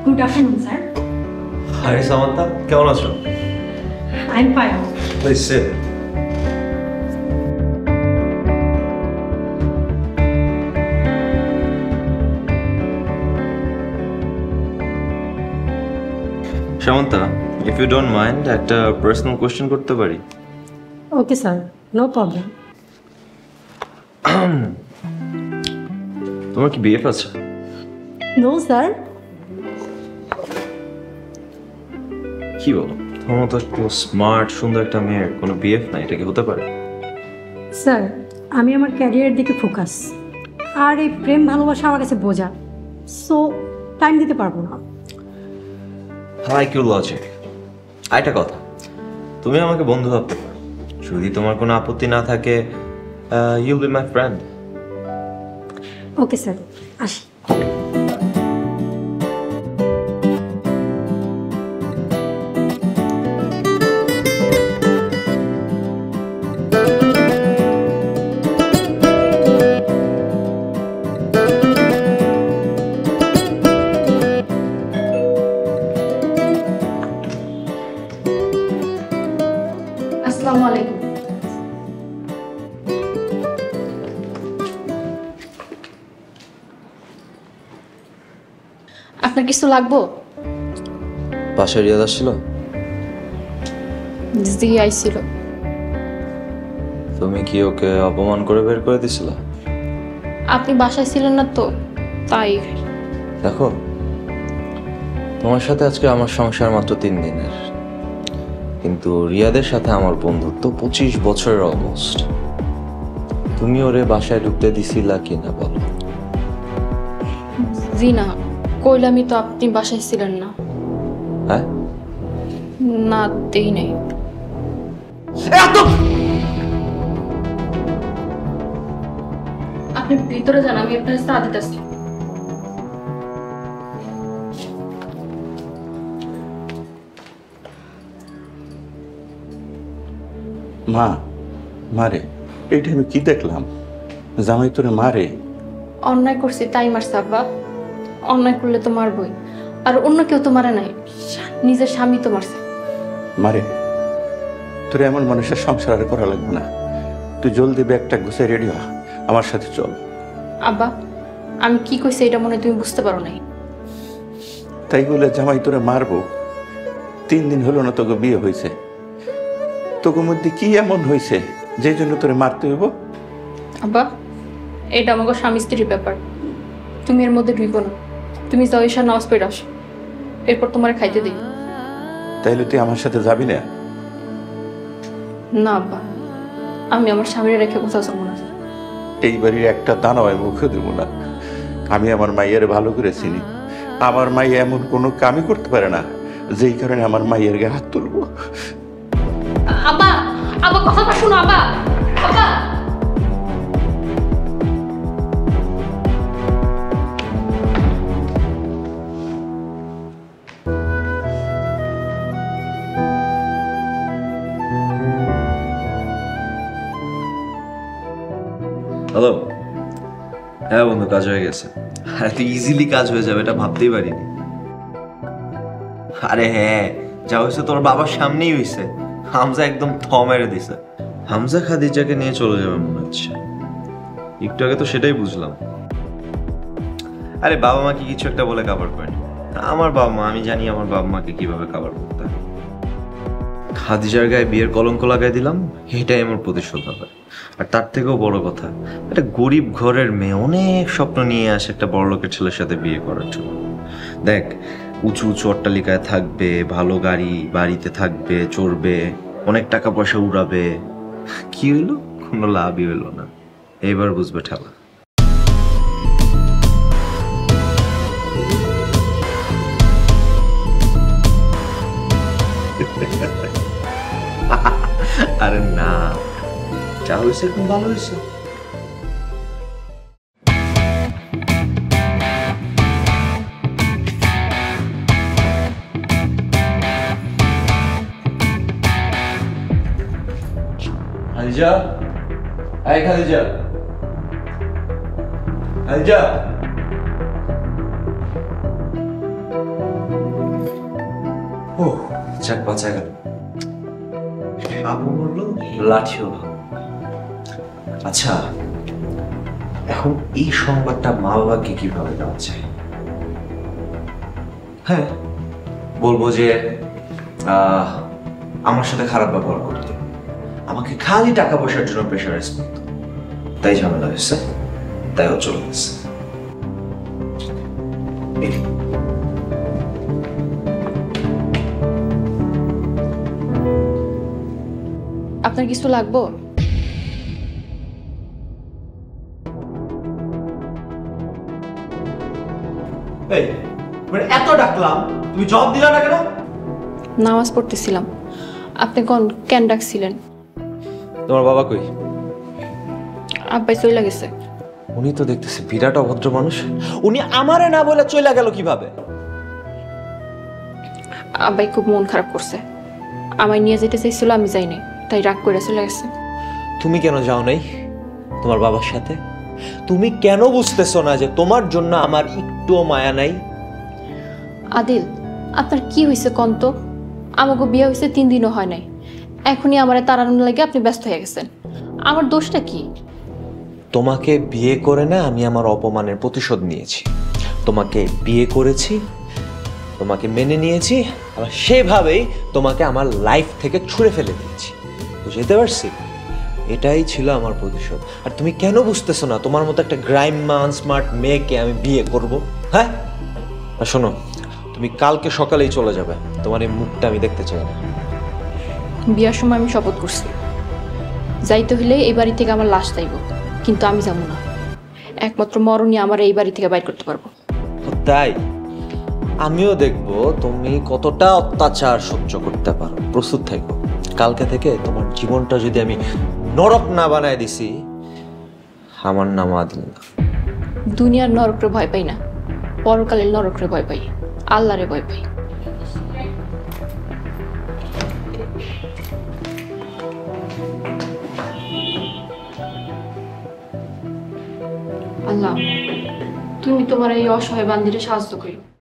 Good afternoon, sir. Hi, Samantha. কেমন আছো? I'm fine. Please sit. Samantha, if you don't mind, একটা personal question করতে পারি? Okay, sir. No problem. তোমার কি বিএফ আছে? No, sir. কি বলো? তোমার মতো একটু স্মার্ট সুন্দর একটা মেয়ের কোনো বিএফ নাই, এটা কি হতে পারে? স্যার, আমি আমার ক্যারিয়ারের দিকে ফোকাস। আর এই প্রেম ভালোবাসা আমার কাছে বোঝা। সো টাইম দিতে পারবো না। Like your logic. আরেকটা কথা, তুমি আমাকে বন্ধু ভাবতে পারো, যদি তোমার কোনো আপত্তি না থাকে, you'll be my friend. Okay sir, আসি। আসসালামু আলাইকুম। আপনার কিছু লাগবো? বাসায় রিয়াদ আসছিল? জি আইছিল। তুমি কি ওকে অপমান করে বের করে দিছিল? আপনি বাসায় ছিলেন না তো, তাই। দেখো, তোমার সাথে আজকে আমার সংসার মাত্র 3 দিনের, কিন্তু রিয়াদের সাথে আমার বন্ধুত্ব 25 বছরের অলমোস্ট। তুমি ওরে বাসায় ঢুকতে দিছিলা কিনা বলো? জি না, কইলামই তো আপনি বাসায় ছিলেন না। হ্যাঁ না, দেই নাই। আপনি ভিতরে যান, আমি আপনার চা দিতেছি। মা, মারে, এইটা আমি কি দেখলাম? জামাই তোরে মারে? অন্যায় করছি তাই মারছে আব্বা। অন্যায় করলে তো মারবই, আর অন্য কেউ তো মারে নাই, নিজের স্বামী তো মারছে। মারে, তোর এমন মানুষের সংসার আর করা লাগবে না। তুই জলদি ব্যাগটা গুছিয়ে রেডি হ, আমার সাথে চল। আব্বা, আমি কি কইছি এটা মনে হয় তুমি বুঝতে পারো নাই। তাই বলে জামাই তোরে মারবো? 3 দিন হলো না তোকে বিয়ে হয়েছে, তোকে মধ্যে কি এমন হয়েছে যে জন্য তোরে মারতে হইব? আব্বা, এটা আমাকে স্বামী স্ত্রীর ব্যাপার, তুমি এর মধ্যে ঢুকো না। তুমি যাও, এসে নামাজ পড়ে আসো, এরপর তোমার খাইতে দিই। তাইলে তুই আমার সাথে যাবি না? না আব্বা, আমি আমার স্বামীর রেখে কোথাও যাবো না। এই বাড়ির একটা দানাও আমি মুখে দেবো না। আমি আমার মাইয়ের ভালো করে চিনি। আমার মাই এমন কোনো কামই করতে পারে না যেই কারণে আমার মাইয়ের গায়ে হাত তুলবো। আব্বা, আব্বা কথাটা শোনো আব্বা। আব্বা, হ্যালো। হ্যাঁ বন্ধু, কাজ হয়ে গেছে। আরে তুই ইজিলি কাজ হয়ে যাবে এটা ভাবতেই পারিনি। আরে হ্যাঁ, যা হয়েছে তোর বাবার সামনেই হয়েছে। হামজা একদম থ মেরে দিছে। হামজা খাদিজাকে নিয়ে চলে যাবে মনে হচ্ছে। একটু আগে তো সেটাই বুঝলাম। আরে বাবা মাকে কিছু একটা বলে কাভার করেনি। আমার বাবা মা, আমি জানি আমার বাবা মাকে কিভাবে কাভার করতে হয়। খাদিজার গায়ে বিয়ের কলঙ্ক লাগাই দিলাম, এটাই আমার প্রতিশোধ হবে। আর তার থেকেও বড় কথা, একটা গরিব ঘরের মেয়ে অনেক স্বপ্ন নিয়ে আসে একটা বড় লোকের ছেলের সাথে বিয়ে করার জন্য। দেখ, উঁচু উঁচু অট্টালিকায় থাকবে, ভালো গাড়ি বাড়িতে থাকবে, চড়বে, অনেক টাকা পয়সা উড়াবে। কি হইলো? কোনো লাভই হইলো না। এইবার বুঝবে ঠেলা। আরে না, যা হয়েছে এখন ভালো হয়েছে। খাদিজা, এই খাদিজা, খাদিজা। ও যাক, বাঁচা গেল। সাপও মরলো, লাঠিও ভাঙলো। আচ্ছা, এখন এই সংবাদটা মা বাবাকে কিভাবে দেওয়া যায়? হ্যাঁ, বলবো যে আমার সাথে খারাপ ব্যবহার করতো, আমাকে খালি টাকা পয়সার জন্য প্রেশারাইজ করতো, তাই ঝামেলা হয়েছে, তাই ও চলে গেছে। আপনার কিছু লাগবো? এই, মানে এত ডাকলাম, তুমি জবাব দিলা না কেন? নামাজ পড়তেছিলাম। আপনি কেন ডাকছিলেন? তোমার বাবা কই? আব্বাই চলে গেছে। উনি তো দেখতেছি বিরাট অভদ্র মানুষ। উনি আমারে না বলে চলে গেল কিভাবে? আব্বাই খুব মন খারাপ করছে, আমায় নিয়ে যেতে চাইছিল, আমি যাইনি, তাই রাগ করে চলে গেছে। তুমি কেন যাও নাই তোমার বাবার সাথে? তুমি কেন বুঝতেছো না যে তোমার জন্য আমার একটুও মায়া নাই? আদিল, আপনার কি হয়েছে কন্ত? আমাকে বিয়ে হয়েছে 3 দিনও হয় নাই, এখনই আমার তাড়ানোর লাগে আপনি ব্যস্ত হয়ে গেছেন। আমার দোষটা কি? তোমাকে বিয়ে করে না আমি আমার অপমানের প্রতিশোধ নিয়েছি। তোমাকে বিয়ে করেছি, তোমাকে মেনে নিয়েছি, আবার সেভাবেই তোমাকে আমার লাইফ থেকে ছুঁড়ে ফেলে দিয়েছি। বুঝতে পারছি? এটাই ছিল আমার প্রতিশোধ। আর তুমি কেন বুঝতেছো না তোমার মতো একটা গ্রাইমা আনস্মার্ট মেয়েকে আমি বিয়ে করব? হ্যাঁ, আর শোনো, তুমি কালকে সকালেই চলে যাবে, তোমার এই মুখটা আমি দেখতে চাই না। বিয়ার সময় আমি শপথ করছি, যাইতে হলে এই বাড়ি থেকে আমার লাশ চাইব, কিন্তু আমি যাবো না। একমাত্র মরণই আমার এই বাড়ি থেকে বাইর করতে পারবো। তাই আমিও দেখব তুমি কতটা অত্যাচার সহ্য করতে পারো। প্রস্তুত থাকবো। কালকে থেকে তোমার জীবনটা যদি আমি নরক না বানায় দিছি, আমার নাম আদিল না। দুনিয়ার নরকরে ভয় পাই না, পরকালের নরকরে ভয় পাই, আল্লাহরে ভয় পাই। আল্লাহ, তুমি তোমার এই অসহায় বান্দিরে সাহায্য করো।